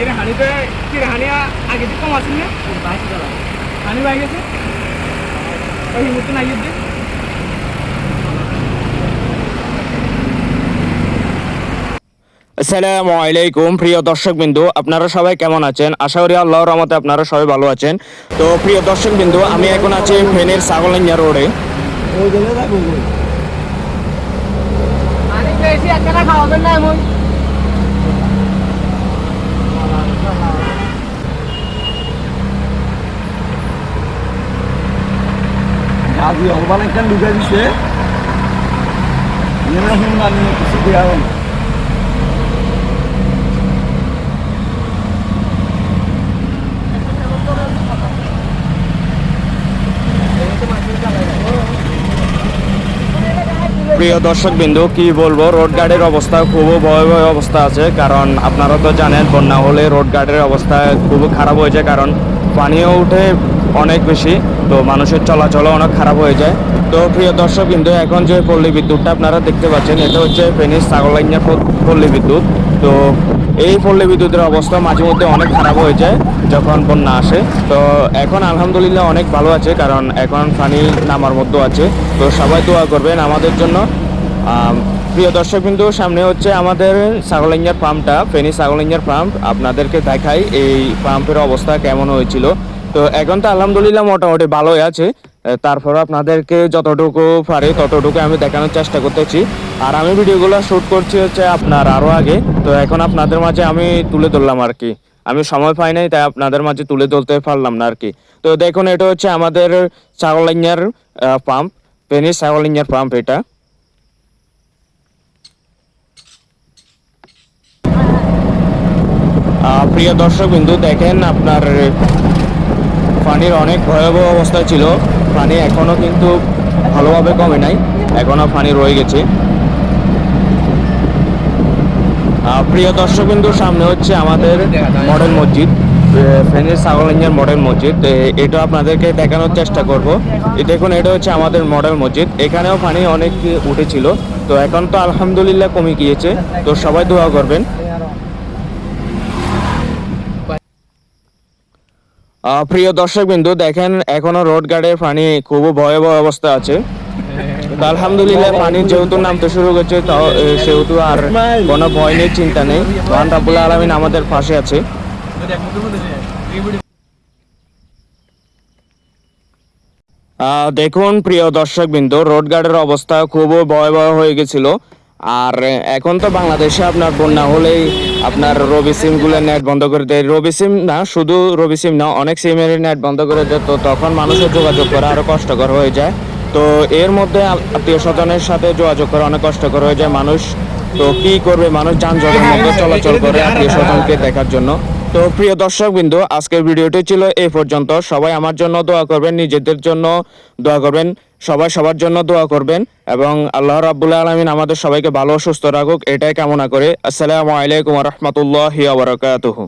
আগে থেকে কম আছে না হানি বাই গেছে ওই মতো নাই দিই আসসালামু আলাইকুম প্রিয় দর্শকবৃন্দু, আপনারা সবাই কেমন আছেন? আশা করি আল্লাহর রহমতে আপনারা সবাই ভালো আছেন। তো প্রিয় দর্শকবৃন্দু, আমি এখন আছি ফেনীর ছাগলনাইয়া রোডে। আজি অবান একটা লুকা দিছে কিছু দেওয়া হবে না। প্রিয় দর্শকবৃন্দু, কি বলবো, রোড গার্ডের অবস্থা খুব ভয়াবহ অবস্থা আছে। কারণ আপনারা তো জানেন বন্যা হলে রোড গার্ডের অবস্থা খুব খারাপ হয়ে যায়, কারণ পানিও উঠে অনেক বেশি, তো মানুষের চলাচলও অনেক খারাপ হয়ে যায়। তো প্রিয় দর্শকবৃন্দু, এখন যে পল্লী বিদ্যুৎটা আপনারা দেখতে পাচ্ছেন, এটা হচ্ছে ফেনীর ছাগলনাইয়া পল্লী বিদ্যুৎ। তো এই পল্লী বিদ্যুতের অবস্থা মাঝে মধ্যে অনেক খারাপ হয়ে যায় যখন বন্যা আসে। তো এখন আলহামদুলিল্লাহ অনেক ভালো আছে, কারণ এখন পানি নামার মধ্যে আছে। তো সবাই দোয়া করবেন আমাদের জন্য। প্রিয় দর্শকবৃন্দু, সামনে হচ্ছে আমাদের ছাগলনাইয়ার পাম্পটা, ফেনী ছাগলনাইয়ার পাম্প। আপনাদেরকে দেখাই এই পাম্পের অবস্থা কেমন হয়েছিল। তো এখন তো আলহামদুলিল্লাহ মোটামুটি ভালোই আছে। তারপর আপনাদেরকে যতটুকু পারি ততটুকু আমি দেখানোর চেষ্টা করতেছি। আর আমি ভিডিওগুলো শ্যুট করছি হচ্ছে আপনার আরও আগে। তো এখন আপনাদের মাঝে আমি তুলে ধরলাম আর কি। আমি সময় পাই নাই, তাই আপনাদের মাঝে তুলে ধরতে পারলাম না আর কি। তো দেখুন, এটা হচ্ছে আমাদের ছাগলনাইয়ার পাম্প, ফেনী ছাগলনাইয়ার পাম্প এটা। প্রিয় দর্শকবৃন্দু, দেখেন আপনার পানির অনেক ভয়াবহ অবস্থা ছিল। পানি এখনও কিন্তু ভালোভাবে কমে নাই, এখনও পানি রয়ে গেছে। প্রিয় দর্শকবৃন্দু, সামনে হচ্ছে আমাদের মডেল মসজিদ, ফেনীর ছাগলনাইয়ার মডেল মসজিদ। এটা আপনাদেরকে দেখানোর চেষ্টা করব। দেখুন, এটা হচ্ছে আমাদের মডেল মসজিদ। এখানেও পানি অনেক উঠেছিল, তো এখন তো আলহামদুলিল্লাহ কমে গিয়েছে। তো সবাই দোয়া করবেন। প্রিয় দর্শকবৃন্দু, দেখেন এখনো রোড গার্ডের পানি খুব ভয়াবহ অবস্থা আছে। তো আলহামদুলিল্লাহ পানি যেহেতু নামতে শুরু করছে, সেহেতু আর কোনো ভয় নেই, চিন্তা নেই। মহান রাব্বুল আলামিন আমাদের পাশে আছে। দেখুন প্রিয় দর্শকবৃন্দু, রোড গার্ডের অবস্থা খুব ভয়াবহ হয়ে গেছিল। আর এখন তো বাংলাদেশে আপনার বন্যা হলেই আপনার রবি সিমগুলো নেট বন্ধ করে দেয়। রবি সিম না, শুধু রবি সিম না, অনেক সিমের নেট বন্ধ করে দেয়। তো তখন মানুষের যোগাযোগ করা আরও কষ্টকর হয়ে যায়। তো এর মধ্যে আত্মীয় স্বজনের সাথে যোগাযোগ করা অনেক কষ্টকর হয়ে যায় মানুষ। তো কি করবে, মানুষ যানজটের মধ্যে চলাচল করে আত্মীয় স্বজনকে দেখার জন্য। তো প্রিয় দর্শকবৃন্দু, আজকের ভিডিওটি ছিল এই পর্যন্ত। সবাই আমার জন্য দোয়া করবেন, নিজেদের জন্য দোয়া করবেন, সবাই সবার জন্য দোয়া করবেন, এবং আল্লাহ রাব্বুল আলামিন আমাদের সবাইকে ভালো সুস্থ রাখুক, এটাই কামনা করে। আসসালামু আলাইকুম ওয়া রাহমাতুল্লাহি ওয়া বারাকাতুহু।